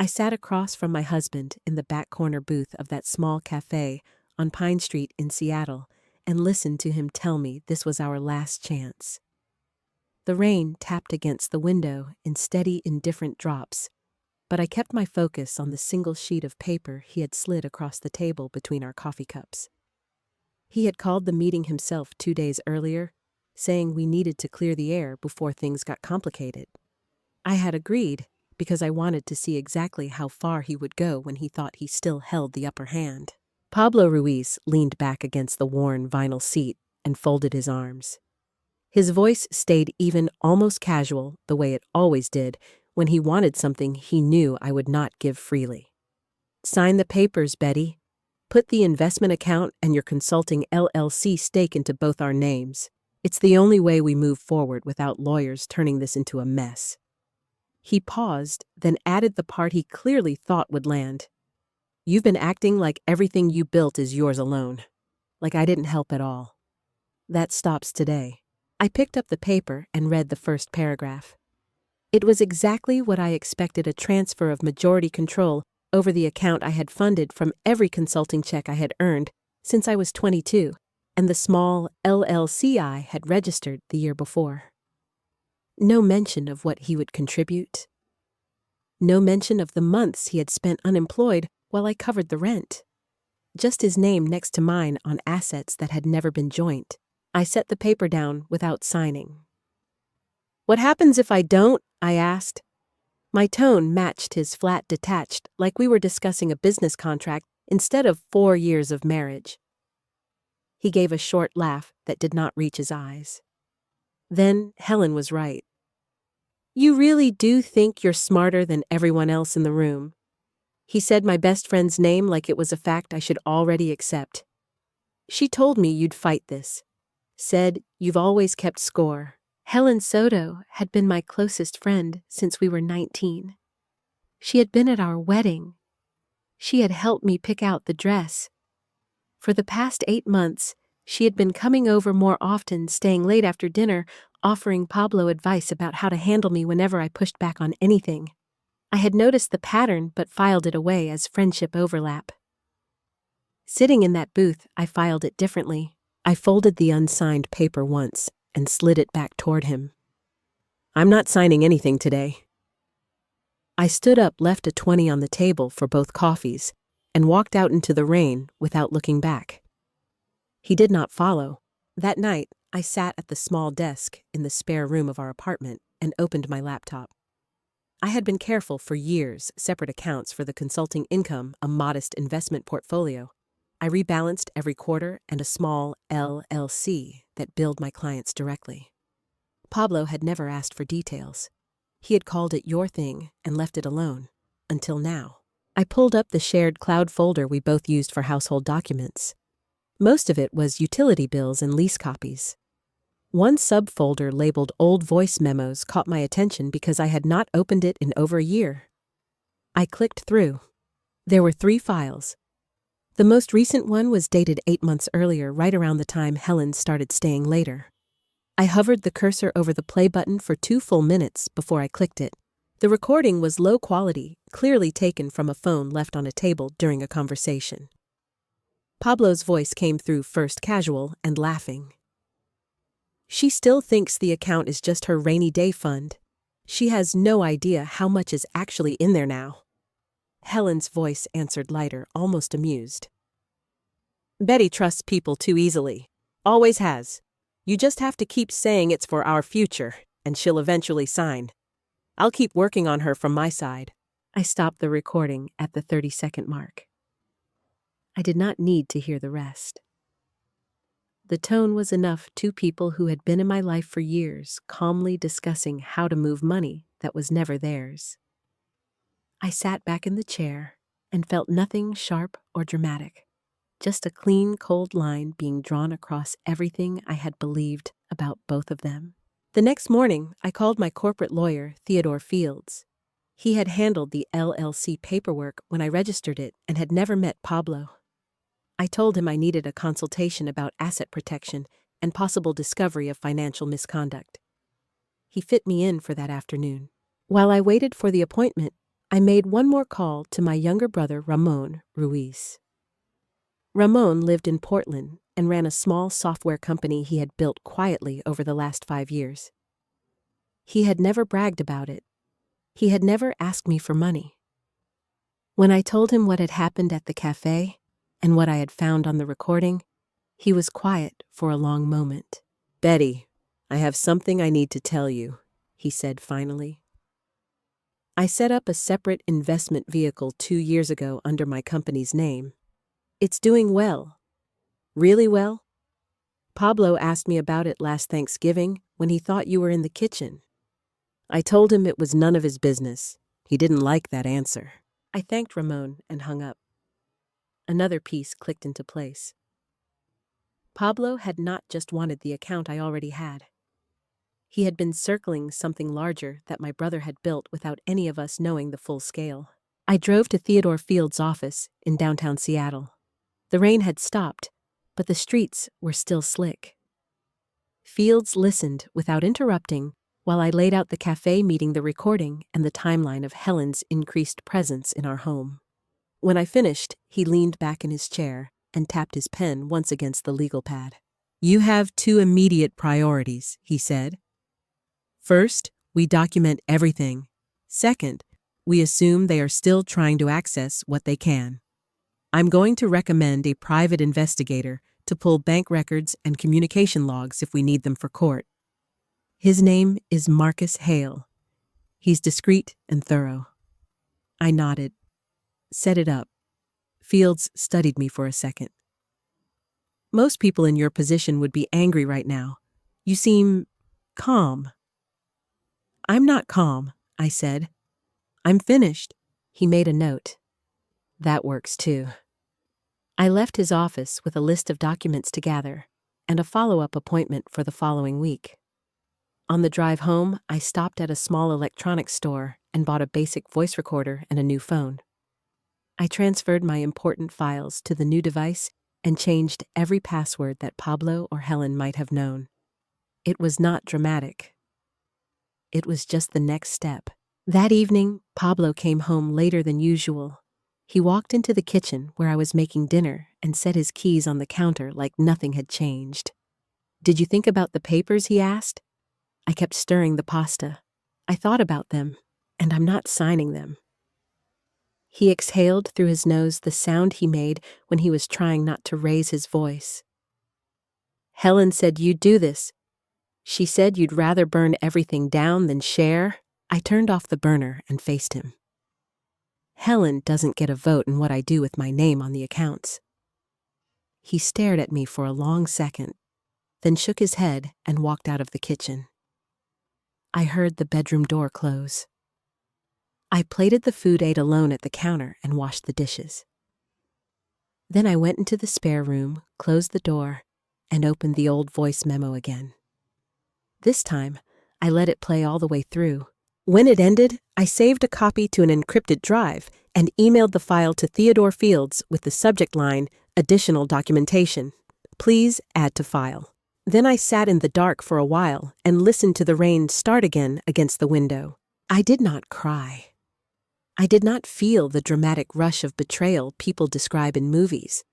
I sat across from my husband in the back corner booth of that small cafe on Pine Street in Seattle and listened to him tell me this was our last chance. The rain tapped against the window in steady, indifferent drops, but I kept my focus on the single sheet of paper he had slid across the table between our coffee cups. He had called the meeting himself 2 days earlier, saying we needed to clear the air before things got complicated. I had agreed because I wanted to see exactly how far he would go when he thought he still held the upper hand. Pablo Ruiz leaned back against the worn vinyl seat and folded his arms. His voice stayed even, almost casual, the way it always did when he wanted something he knew I would not give freely. "Sign the papers, Betty. Put the investment account and your consulting LLC stake into both our names. It's the only way we move forward without lawyers turning this into a mess." He paused, then added the part he clearly thought would land. "You've been acting like everything you built is yours alone. Like I didn't help at all. That stops today." I picked up the paper and read the first paragraph. It was exactly what I expected: a transfer of majority control over the account I had funded from every consulting check I had earned since I was 22, and the small LLC I had registered the year before. No mention of what he would contribute. No mention of the months he had spent unemployed while I covered the rent. Just his name next to mine on assets that had never been joint. I set the paper down without signing. "What happens if I don't?" I asked. My tone matched his flat, detached, like we were discussing a business contract instead of 4 years of marriage. He gave a short laugh that did not reach his eyes. Then Helen was right. "You really do think you're smarter than everyone else in the room." He said my best friend's name like it was a fact I should already accept. "She told me you'd fight this. Said you've always kept score." Helen Soto had been my closest friend since we were 19. She had been at our wedding. She had helped me pick out the dress. For the past 8 months, she had been coming over more often, staying late after dinner, offering Pablo advice about how to handle me whenever I pushed back on anything. I had noticed the pattern but filed it away as friendship overlap. Sitting in that booth, I filed it differently. I folded the unsigned paper once and slid it back toward him. "I'm not signing anything today." I stood up, left a 20 on the table for both coffees, and walked out into the rain without looking back. He did not follow. That night, I sat at the small desk in the spare room of our apartment and opened my laptop. I had been careful for years, separate accounts for the consulting income, a modest investment portfolio. I rebalanced every quarter, and a small LLC that billed my clients directly. Pablo had never asked for details. He had called it your thing and left it alone, until now. I pulled up the shared cloud folder we both used for household documents. Most of it was utility bills and lease copies. One subfolder labeled Old Voice Memos caught my attention because I had not opened it in over a year. I clicked through. There were 3 files. The most recent one was dated 8 months earlier, right around the time Helen started staying later. I hovered the cursor over the play button for 2 full minutes before I clicked it. The recording was low quality, clearly taken from a phone left on a table during a conversation. Pablo's voice came through first casual and laughing. "She still thinks the account is just her rainy day fund. She has no idea how much is actually in there now." Helen's voice answered lighter, almost amused. "Betty trusts people too easily. Always has. You just have to keep saying it's for our future, and she'll eventually sign. I'll keep working on her from my side." I stopped the recording at the 30-second mark. I did not need to hear the rest. The tone was enough: 2 people who had been in my life for years, calmly discussing how to move money that was never theirs. I sat back in the chair and felt nothing sharp or dramatic, just a clean, cold line being drawn across everything I had believed about both of them. The next morning, I called my corporate lawyer, Theodore Fields. He had handled the LLC paperwork when I registered it and had never met Pablo. I told him I needed a consultation about asset protection and possible discovery of financial misconduct. He fit me in for that afternoon. While I waited for the appointment, I made one more call to my younger brother, Ramon Ruiz. Ramon lived in Portland and ran a small software company he had built quietly over the last 5 years. He had never bragged about it. He had never asked me for money. When I told him what had happened at the cafe and what I had found on the recording, he was quiet for a long moment. "Betty, I have something I need to tell you," he said finally. "I set up a separate investment vehicle 2 years ago under my company's name. It's doing well. Really well. Pablo asked me about it last Thanksgiving when he thought you were in the kitchen. I told him it was none of his business. He didn't like that answer." I thanked Ramon and hung up. Another piece clicked into place. Pablo had not just wanted the account I already had. He had been circling something larger that my brother had built without any of us knowing the full scale. I drove to Theodore Field's office in downtown Seattle. The rain had stopped, but the streets were still slick. Fields listened without interrupting while I laid out the cafe meeting, the recording, and the timeline of Helen's increased presence in our home. When I finished, he leaned back in his chair and tapped his pen once against the legal pad. "You have 2 immediate priorities," he said. "First, we document everything. Second, we assume they are still trying to access what they can. I'm going to recommend a private investigator to pull bank records and communication logs if we need them for court. His name is Marcus Hale. He's discreet and thorough." I nodded. "Set it up." Fields studied me for a second. "Most people in your position would be angry right now. You seem calm." "I'm not calm," I said. "I'm finished." He made a note. "That works too." I left his office with a list of documents to gather and a follow-up appointment for the following week. On the drive home, I stopped at a small electronics store and bought a basic voice recorder and a new phone. I transferred my important files to the new device and changed every password that Pablo or Helen might have known. It was not dramatic. It was just the next step. That evening, Pablo came home later than usual. He walked into the kitchen where I was making dinner and set his keys on the counter like nothing had changed. "Did you think about the papers?" he asked. I kept stirring the pasta. "I thought about them, and I'm not signing them." He exhaled through his nose the sound he made when he was trying not to raise his voice. "Helen said you'd do this. She said you'd rather burn everything down than share." I turned off the burner and faced him. "Helen doesn't get a vote in what I do with my name on the accounts." He stared at me for a long second, then shook his head and walked out of the kitchen. I heard the bedroom door close. I plated the food ate alone at the counter and washed the dishes. Then I went into the spare room, closed the door, and opened the old voice memo again. This time, I let it play all the way through. When it ended, I saved a copy to an encrypted drive and emailed the file to Theodore Fields with the subject line, "Additional documentation. Please add to file." Then I sat in the dark for a while and listened to the rain start again against the window. I did not cry. I did not feel the dramatic rush of betrayal people describe in movies.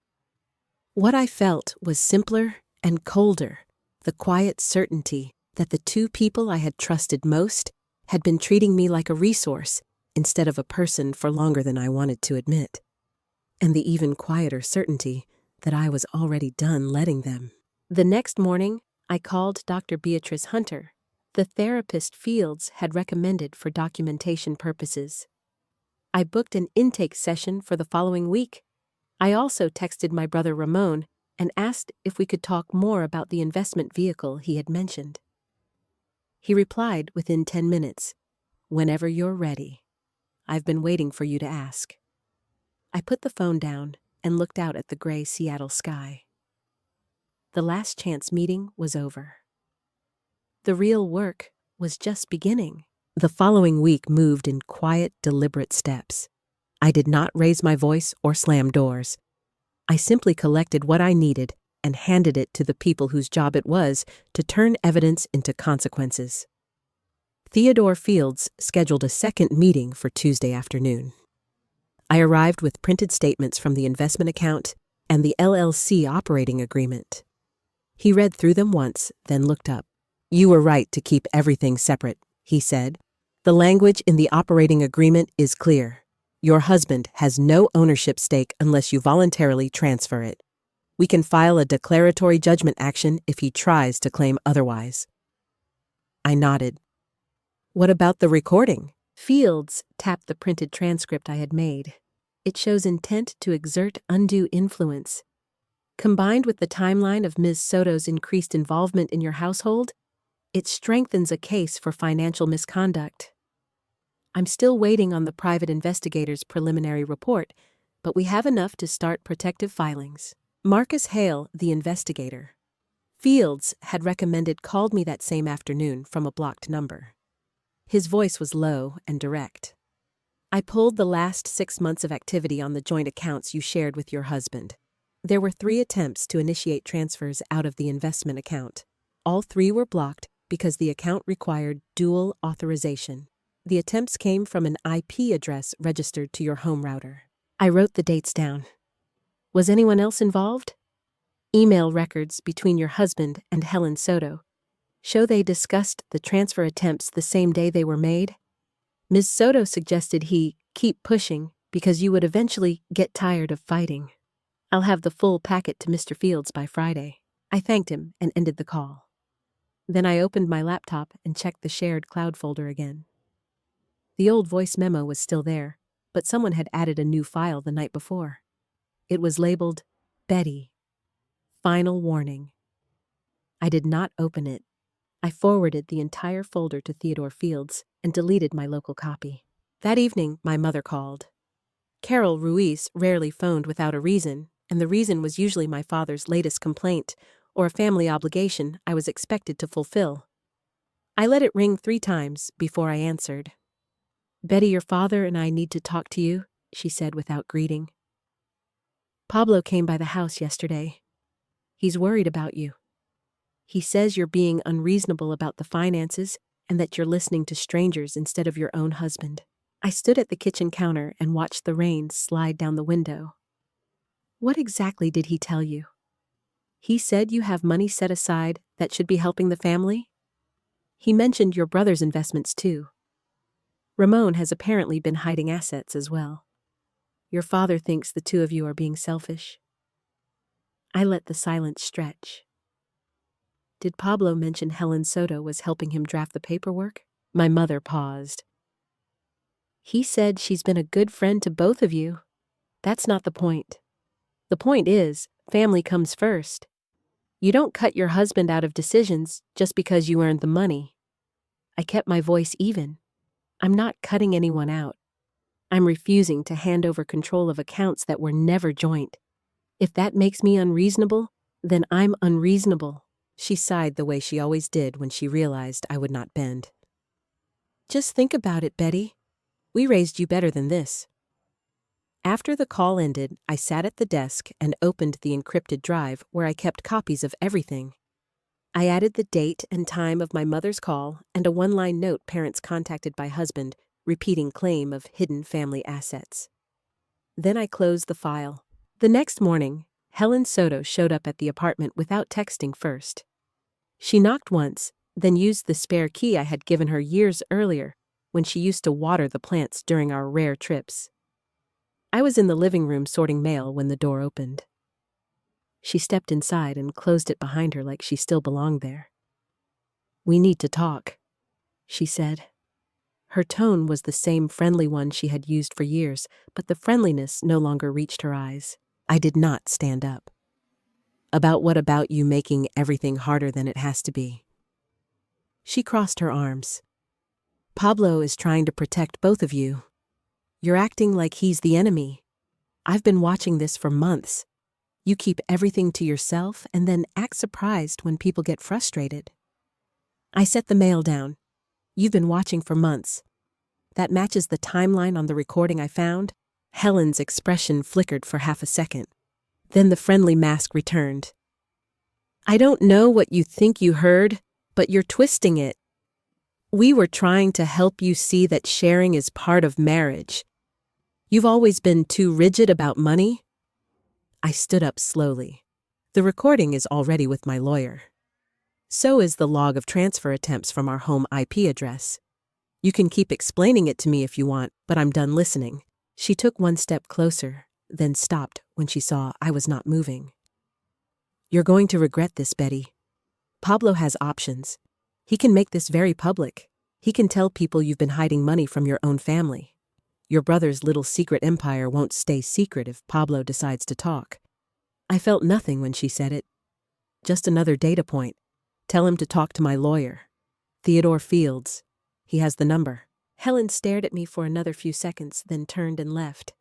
What I felt was simpler and colder, the quiet certainty that the 2 people I had trusted most had been treating me like a resource instead of a person for longer than I wanted to admit, and the even quieter certainty that I was already done letting them. The next morning, I called Dr. Beatrice Hunter, the therapist Fields had recommended for documentation purposes. I booked an intake session for the following week. I also texted my brother Ramon and asked if we could talk more about the investment vehicle he had mentioned. He replied within 10 minutes, "Whenever you're ready. I've been waiting for you to ask." I put the phone down and looked out at the gray Seattle sky. The last chance meeting was over. The real work was just beginning. The following week moved in quiet, deliberate steps. I did not raise my voice or slam doors. I simply collected what I needed and handed it to the people whose job it was to turn evidence into consequences. Theodore Fields scheduled a second meeting for Tuesday afternoon. I arrived with printed statements from the investment account and the LLC operating agreement. He read through them once, then looked up. "You were right to keep everything separate," he said. "The language in the operating agreement is clear. Your husband has no ownership stake unless you voluntarily transfer it. We can file a declaratory judgment action if he tries to claim otherwise." I nodded. "What about the recording?" Fields tapped the printed transcript I had made. "It shows intent to exert undue influence. Combined with the timeline of Ms. Soto's increased involvement in your household, it strengthens a case for financial misconduct. I'm still waiting on the private investigator's preliminary report, but we have enough to start protective filings." Marcus Hale, the investigator, Fields had recommended, called me that same afternoon from a blocked number. His voice was low and direct. "I pulled the last 6 months of activity on the joint accounts you shared with your husband. There were 3 attempts to initiate transfers out of the investment account. All 3 were blocked because the account required dual authorization. The attempts came from an IP address registered to your home router." I wrote the dates down. "Was anyone else involved?" "Email records between your husband and Helen Soto show they discussed the transfer attempts the same day they were made. Ms. Soto suggested he keep pushing because you would eventually get tired of fighting. I'll have the full packet to Mr. Fields by Friday." I thanked him and ended the call. Then I opened my laptop and checked the shared cloud folder again. The old voice memo was still there, but someone had added a new file the night before. It was labeled Betty. Final warning. I did not open it. I forwarded the entire folder to Theodore Fields and deleted my local copy. That evening, my mother called. Carol Ruiz rarely phoned without a reason, and the reason was usually my father's latest complaint or a family obligation I was expected to fulfill. I let it ring 3 times before I answered. "Betty, your father and I need to talk to you," she said without greeting. "Pablo came by the house yesterday. He's worried about you. He says you're being unreasonable about the finances and that you're listening to strangers instead of your own husband." I stood at the kitchen counter and watched the rain slide down the window. "What exactly did he tell you?" "He said you have money set aside that should be helping the family. He mentioned your brother's investments too. Ramon has apparently been hiding assets as well. Your father thinks the 2 of you are being selfish." I let the silence stretch. "Did Pablo mention Helen Soto was helping him draft the paperwork?" My mother paused. "He said she's been a good friend to both of you. That's not the point. The point is, family comes first. You don't cut your husband out of decisions just because you earned the money." I kept my voice even. "I'm not cutting anyone out. I'm refusing to hand over control of accounts that were never joint. If that makes me unreasonable, then I'm unreasonable." She sighed the way she always did when she realized I would not bend. "Just think about it, Betty. We raised you better than this." After the call ended, I sat at the desk and opened the encrypted drive where I kept copies of everything. I added the date and time of my mother's call and a 1-line note parents contacted by husband, repeating claim of hidden family assets. Then I closed the file. The next morning, Helen Soto showed up at the apartment without texting first. She knocked once, then used the spare key I had given her years earlier when she used to water the plants during our rare trips. I was in the living room sorting mail when the door opened. She stepped inside and closed it behind her like she still belonged there. "We need to talk," she said. Her tone was the same friendly one she had used for years, but the friendliness no longer reached her eyes. I did not stand up. "About what about you making everything harder than it has to be?" She crossed her arms. "Pablo is trying to protect both of you. You're acting like he's the enemy. I've been watching this for months. You keep everything to yourself and then act surprised when people get frustrated." I set the mail down. "You've been watching for months. That matches the timeline on the recording I found." Helen's expression flickered for half a second. Then the friendly mask returned. "I don't know what you think you heard, but you're twisting it. We were trying to help you see that sharing is part of marriage. You've always been too rigid about money." I stood up slowly. The recording is already with my lawyer. So is the log of transfer attempts from our home IP address. You can keep explaining it to me if you want, but I'm done listening. She took one step closer, then stopped when she saw I was not moving. "You're going to regret this, Betty. Pablo has options. He can make this very public. He can tell people you've been hiding money from your own family. Your brother's little secret empire won't stay secret if Pablo decides to talk." I felt nothing when she said it. Just another data point. Tell him to talk to my lawyer. Theodore Fields. He has the number. Helen stared at me for another few seconds, then turned and left.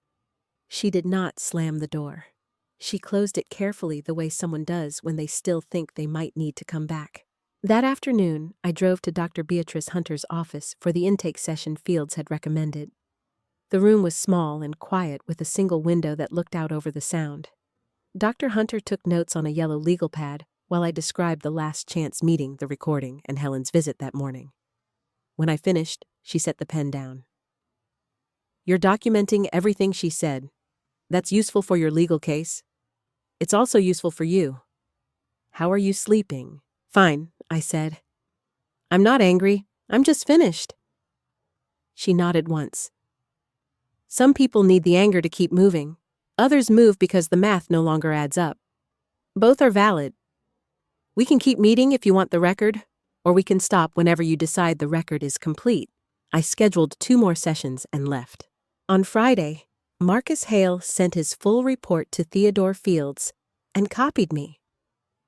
She did not slam the door. She closed it carefully the way someone does when they still think they might need to come back. That afternoon, I drove to Dr. Beatrice Hunter's office for the intake session Fields had recommended. The room was small and quiet with a single window that looked out over the Sound. Dr. Hunter took notes on a yellow legal pad while I described the last chance meeting, the recording, and Helen's visit that morning. When I finished, she set the pen down. "You're documenting everything she said. That's useful for your legal case. It's also useful for you. How are you sleeping?" "Fine," I said. "I'm not angry. I'm just finished." She nodded once. "Some people need the anger to keep moving. Others move because the math no longer adds up. Both are valid. We can keep meeting if you want the record, or we can stop whenever you decide the record is complete." I scheduled 2 more sessions and left. On Friday, Marcus Hale sent his full report to Theodore Fields and copied me.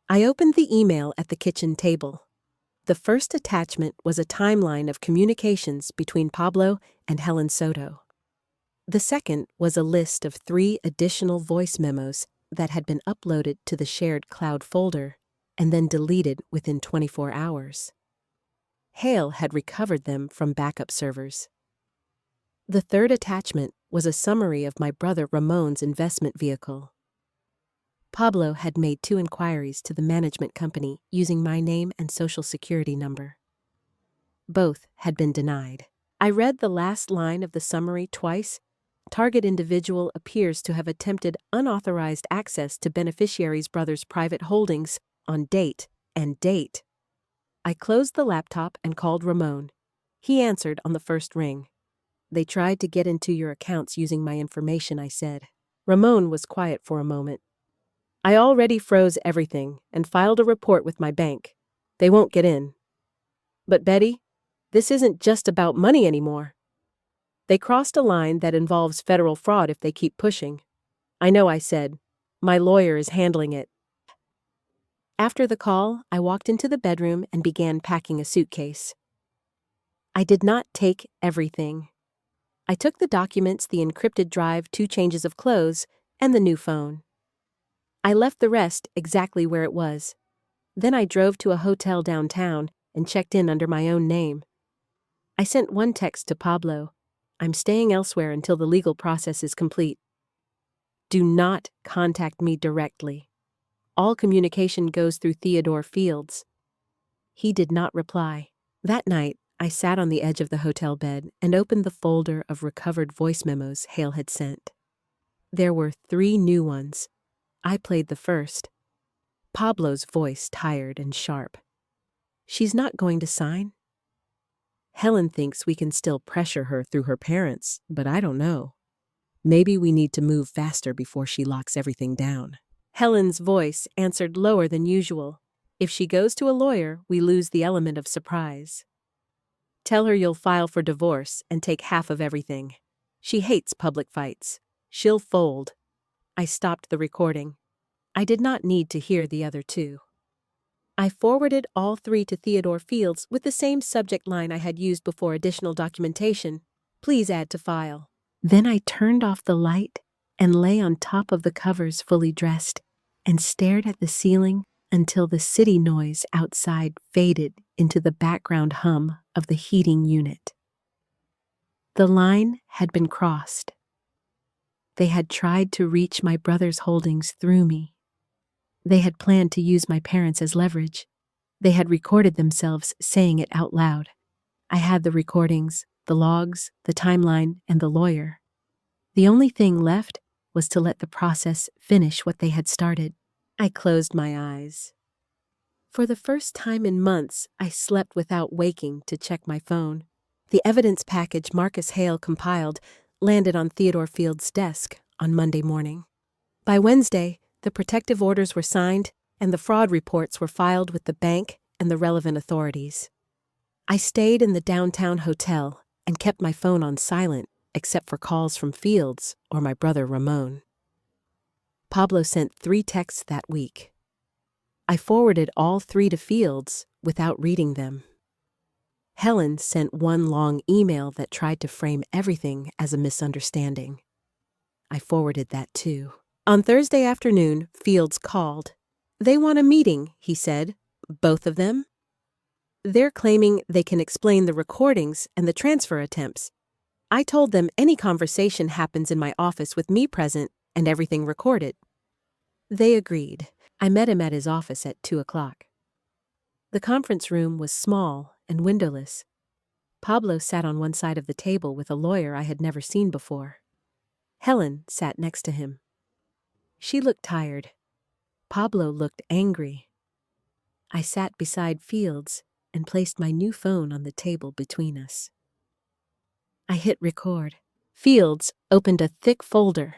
I opened the email at the kitchen table. The first attachment was a timeline of communications between Pablo and Helen Soto. The second was a list of 3 additional voice memos that had been uploaded to the shared cloud folder and then deleted within 24 hours. Hale had recovered them from backup servers. The third attachment was a summary of my brother Ramon's investment vehicle. Pablo had made 2 inquiries to the management company using my name and social security number. Both had been denied. I read the last line of the summary twice. Target individual appears to have attempted unauthorized access to beneficiary's brother's private holdings on date and date. I closed the laptop and called Ramon. He answered on the first ring. "They tried to get into your accounts using my information," I said. Ramon was quiet for a moment. "I already froze everything and filed a report with my bank. They won't get in." "But Betty, this isn't just about money anymore. They crossed a line that involves federal fraud if they keep pushing." "I know," I said. "My lawyer is handling it." After the call, I walked into the bedroom and began packing a suitcase. I did not take everything. I took the documents, the encrypted drive, 2 changes of clothes, and the new phone. I left the rest exactly where it was. Then I drove to a hotel downtown and checked in under my own name. I sent one text to Pablo. "I'm staying elsewhere until the legal process is complete. Do not contact me directly. All communication goes through Theodore Fields." He did not reply. That night, I sat on the edge of the hotel bed and opened the folder of recovered voice memos Hale had sent. There were 3 new ones. I played the first. Pablo's voice tired and sharp. "She's not going to sign? Helen thinks we can still pressure her through her parents, but I don't know. Maybe we need to move faster before she locks everything down." Helen's voice answered lower than usual. "If she goes to a lawyer, we lose the element of surprise. Tell her you'll file for divorce and take half of everything. She hates public fights. She'll fold." I stopped the recording. I did not need to hear the other 2. I forwarded all 3 to Theodore Fields with the same subject line I had used before: additional documentation. "Please add to file." Then I turned off the light and lay on top of the covers fully dressed and stared at the ceiling until the city noise outside faded into the background hum of the heating unit. The line had been crossed. They had tried to reach my brother's holdings through me. They had planned to use my parents as leverage. They had recorded themselves saying it out loud. I had the recordings, the logs, the timeline, and the lawyer. The only thing left was to let the process finish what they had started. I closed my eyes. For the first time in months, I slept without waking to check my phone. The evidence package Marcus Hale compiled landed on Theodore Field's desk on Monday morning. By Wednesday, the protective orders were signed and the fraud reports were filed with the bank and the relevant authorities. I stayed in the downtown hotel and kept my phone on silent except for calls from Fields or my brother Ramon. Pablo sent 3 texts that week. I forwarded all 3 to Fields without reading them. Helen sent one long email that tried to frame everything as a misunderstanding. I forwarded that too. On Thursday afternoon, Fields called. They want a meeting, he said. Both of them? They're claiming they can explain the recordings and the transfer attempts. I told them any conversation happens in my office with me present and everything recorded. They agreed. I met him at his office at 2:00. The conference room was small and windowless. Pablo sat on one side of the table with a lawyer I had never seen before. Helen sat next to him. She looked tired. Pablo looked angry. I sat beside Fields and placed my new phone on the table between us. I hit record. Fields opened a thick folder.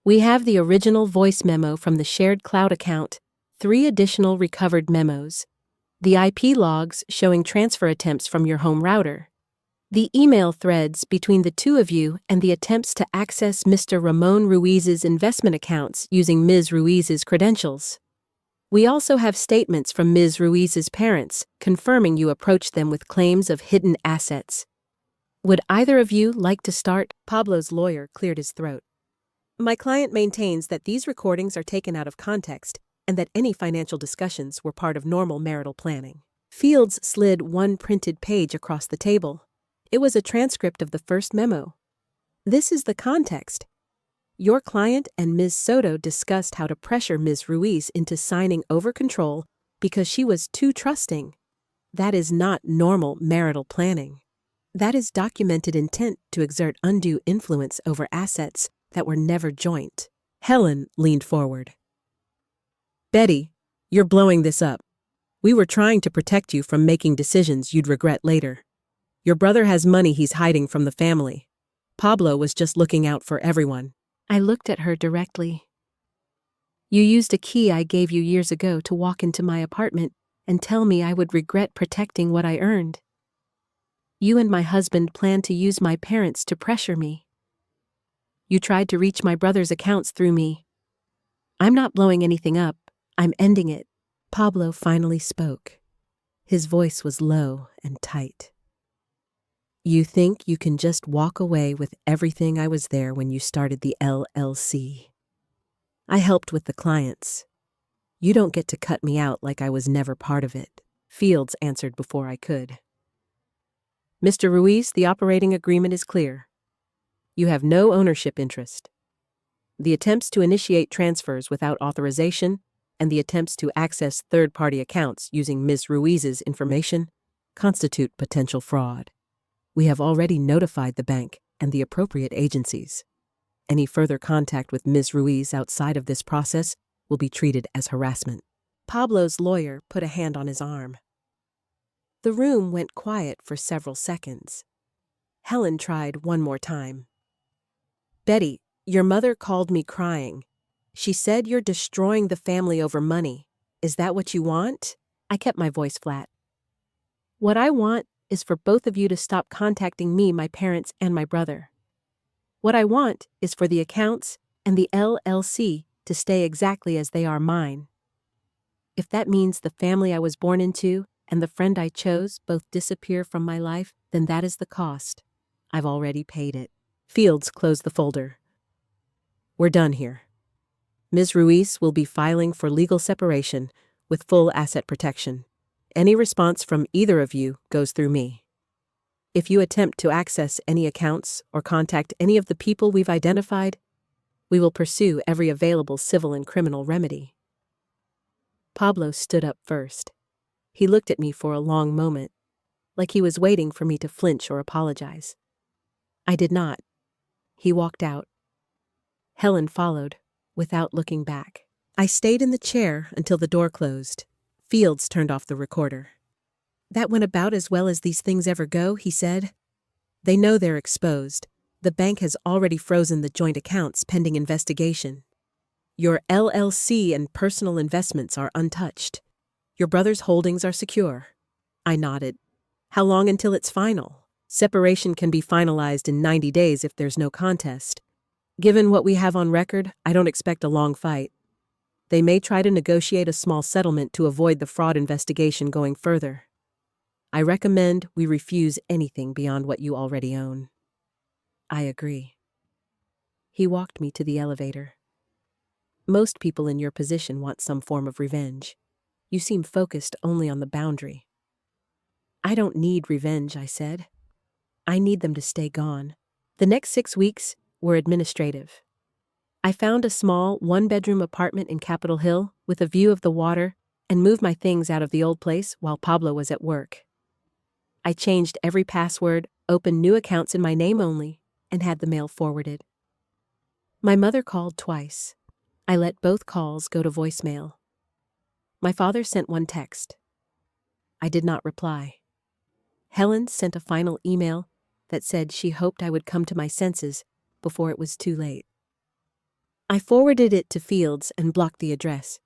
We have the original voice memo from the shared cloud account, 3 additional recovered memos, the IP logs showing transfer attempts from your home router, the email threads between the 2 of you and the attempts to access Mr. Ramon Ruiz's investment accounts using Ms. Ruiz's credentials. We also have statements from Ms. Ruiz's parents confirming you approached them with claims of hidden assets. Would either of you like to start? Pablo's lawyer cleared his throat. My client maintains that these recordings are taken out of context and that any financial discussions were part of normal marital planning. Fields slid one printed page across the table. It was a transcript of the first memo. This is the context. Your client and Ms. Soto discussed how to pressure Ms. Ruiz into signing over control because she was too trusting. That is not normal marital planning. That is documented intent to exert undue influence over assets that were never joint. Helen leaned forward. Betty, you're blowing this up. We were trying to protect you from making decisions you'd regret later. Your brother has money he's hiding from the family. Pablo was just looking out for everyone. I looked at her directly. You used a key I gave you years ago to walk into my apartment and tell me I would regret protecting what I earned. You and my husband planned to use my parents to pressure me. You tried to reach my brother's accounts through me. I'm not blowing anything up. I'm ending it. Pablo finally spoke. His voice was low and tight. You think you can just walk away with everything I was there when you started the LLC. I helped with the clients. You don't get to cut me out like I was never part of it. Fields answered before I could. Mr. Ruiz, the operating agreement is clear. You have no ownership interest. The attempts to initiate transfers without authorization and the attempts to access third-party accounts using Ms. Ruiz's information constitute potential fraud. We have already notified the bank and the appropriate agencies. Any further contact with Ms. Ruiz outside of this process will be treated as harassment. Pablo's lawyer put a hand on his arm. The room went quiet for several seconds. Helen tried one more time. Betty, your mother called me crying. She said you're destroying the family over money. Is that what you want? I kept my voice flat. What I want is for both of you to stop contacting me, my parents, and my brother. What I want is for the accounts and the LLC to stay exactly as they are mine. If that means the family I was born into and the friend I chose both disappear from my life, then that is the cost. I've already paid it. Fields closed the folder. We're done here. Ms. Ruiz will be filing for legal separation with full asset protection. Any response from either of you goes through me. If you attempt to access any accounts or contact any of the people we've identified, we will pursue every available civil and criminal remedy. Pablo stood up first. He looked at me for a long moment. like he was waiting for me to flinch or apologize. I did not. He walked out. Helen followed, without looking back. I stayed in the chair until the door closed. Fields turned off the recorder. "That went about as well as these things ever go," he said. "They know they're exposed. The bank has already frozen the joint accounts pending investigation. Your LLC and personal investments are untouched. Your brother's holdings are secure." I nodded. "How long until it's final?" "Separation can be finalized in 90 days if there's no contest. Given what we have on record, I don't expect a long fight. They may try to negotiate a small settlement to avoid the fraud investigation going further. I recommend we refuse anything beyond what you already own." "I agree." He walked me to the elevator. "Most people in your position want some form of revenge. You seem focused only on the boundary." "I don't need revenge," I said. "I need them to stay gone." The next 6 weeks were administrative. I found a small one-bedroom apartment in Capitol Hill with a view of the water and moved my things out of the old place while Pablo was at work. I changed every password, opened new accounts in my name only, and had the mail forwarded. My mother called twice. I let both calls go to voicemail. My father sent one text. I did not reply. Helen sent a final email that said she hoped I would come to my senses before it was too late. I forwarded it to Fields and blocked the address.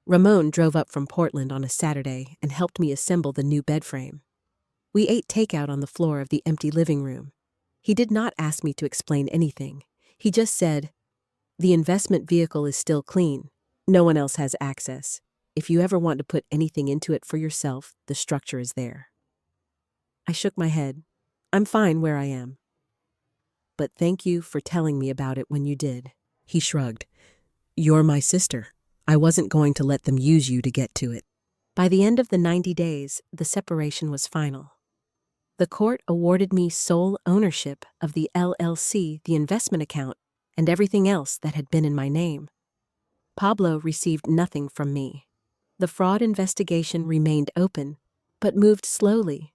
Ramon drove up from Portland on a Saturday and helped me assemble the new bed frame. We ate takeout on the floor of the empty living room. He did not ask me to explain anything. He just said, "The investment vehicle is still clean. No one else has access. If you ever want to put anything into it for yourself, the structure is there." I shook my head. "I'm fine where I am." "But thank you for telling me about it when you did." He shrugged. "You're my sister. I wasn't going to let them use you to get to it." By the end of the 90 days, the separation was final. The court awarded me sole ownership of the LLC, the investment account, and everything else that had been in my name. Pablo received nothing from me. The fraud investigation remained open, but moved slowly.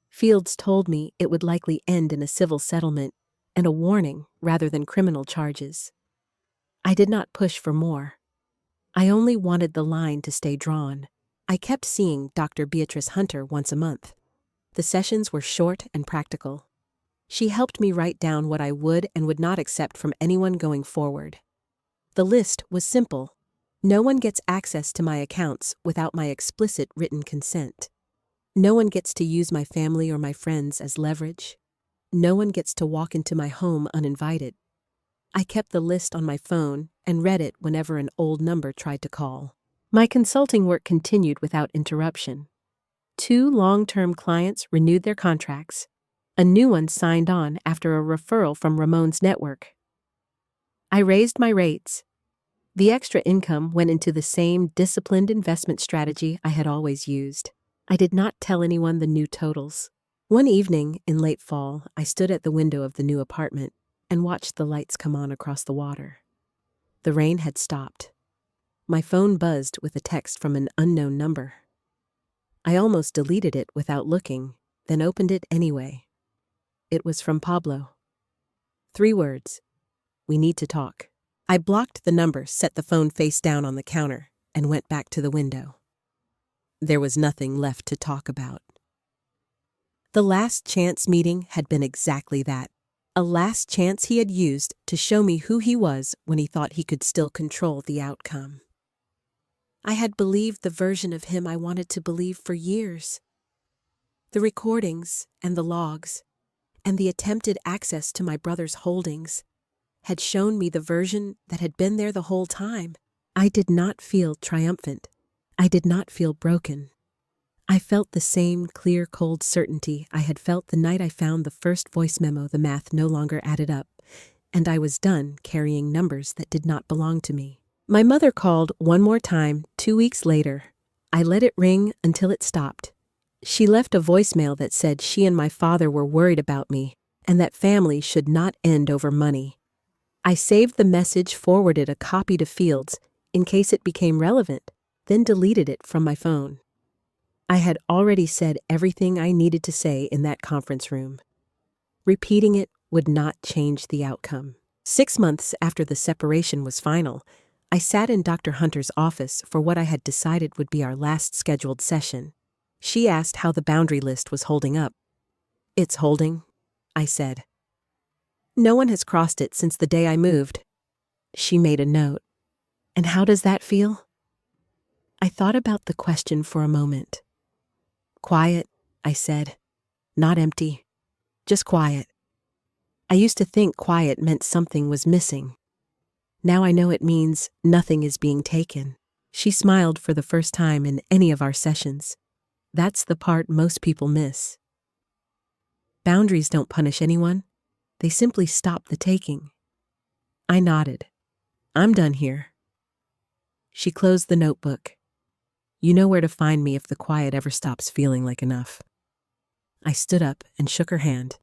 Fields told me it would likely end in a civil settlement and a warning rather than criminal charges. I did not push for more. I only wanted the line to stay drawn. I kept seeing Dr. Beatrice Hunter once a month. The sessions were short and practical. She helped me write down what I would and would not accept from anyone going forward. The list was simple. No one gets access to my accounts without my explicit written consent. No one gets to use my family or my friends as leverage. No one gets to walk into my home uninvited. I kept the list on my phone and read it whenever an old number tried to call. My consulting work continued without interruption. 2 long-term clients renewed their contracts. A new one signed on after a referral from Ramon's network. I raised my rates. The extra income went into the same disciplined investment strategy I had always used. I did not tell anyone the new totals. One evening in late fall, I stood at the window of the new apartment and watched the lights come on across the water. The rain had stopped. My phone buzzed with a text from an unknown number. I almost deleted it without looking, then opened it anyway. It was from Pablo. 3 words. "We need to talk." I blocked the number, set the phone face down on the counter, and went back to the window. There was nothing left to talk about. The last chance meeting had been exactly that. A last chance he had used to show me who he was when he thought he could still control the outcome. I had believed the version of him I wanted to believe for years. The recordings and the logs, and the attempted access to my brother's holdings, had shown me the version that had been there the whole time. I did not feel triumphant. I did not feel broken. I felt the same clear, cold certainty I had felt the night I found the first voice memo the math no longer added up, and I was done carrying numbers that did not belong to me. My mother called one more time 2 weeks later. I let it ring until it stopped. She left a voicemail that said she and my father were worried about me and that family should not end over money. I saved the message, forwarded a copy to Fields in case it became relevant, then deleted it from my phone. I had already said everything I needed to say in that conference room. Repeating it would not change the outcome. 6 months after the separation was final, I sat in Dr. Hunter's office for what I had decided would be our last scheduled session. She asked how the boundary list was holding up. "It's holding," I said. "No one has crossed it since the day I moved." She made a note. "And how does that feel?" I thought about the question for a moment. "Quiet," I said. "Not empty. Just quiet." I used to think quiet meant something was missing. Now I know it means nothing is being taken. She smiled for the first time in any of our sessions. That's the part most people miss. Boundaries don't punish anyone. They simply stop the taking. I nodded. "I'm done here." She closed the notebook. "You know where to find me if the quiet ever stops feeling like enough." I stood up and shook her hand.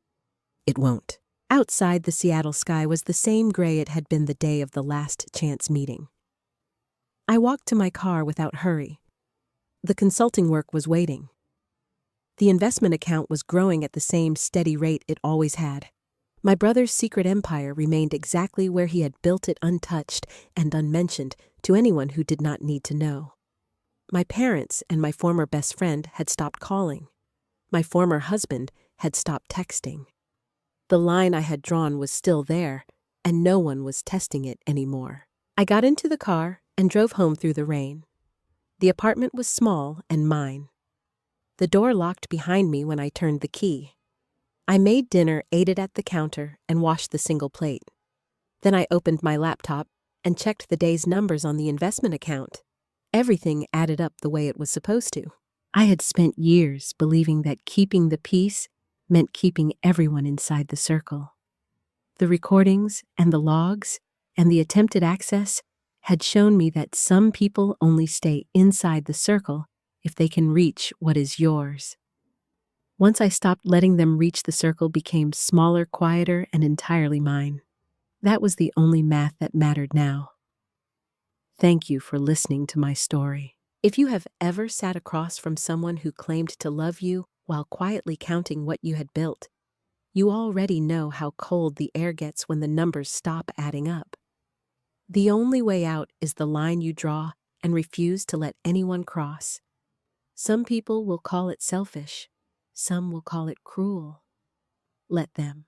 "It won't." Outside, the Seattle sky was the same gray it had been the day of the last chance meeting. I walked to my car without hurry. The consulting work was waiting. The investment account was growing at the same steady rate it always had. My brother's secret empire remained exactly where he had built it, untouched and unmentioned to anyone who did not need to know. My parents and my former best friend had stopped calling. My former husband had stopped texting. The line I had drawn was still there, and no one was testing it anymore. I got into the car and drove home through the rain. The apartment was small and mine. The door locked behind me when I turned the key. I made dinner, ate it at the counter, and washed the single plate. Then I opened my laptop and checked the day's numbers on the investment account. Everything added up the way it was supposed to. I had spent years believing that keeping the peace meant keeping everyone inside the circle. The recordings and the logs and the attempted access had shown me that some people only stay inside the circle if they can reach what is yours. Once I stopped letting them reach, the circle became smaller, quieter, and entirely mine. That was the only math that mattered now. Thank you for listening to my story. If you have ever sat across from someone who claimed to love you while quietly counting what you had built, you already know how cold the air gets when the numbers stop adding up. The only way out is the line you draw and refuse to let anyone cross. Some people will call it selfish. Some will call it cruel. Let them.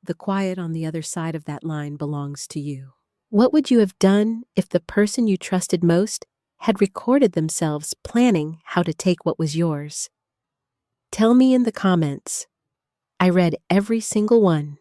The quiet on the other side of that line belongs to you. What would you have done if the person you trusted most had recorded themselves planning how to take what was yours? Tell me in the comments. I read every single one.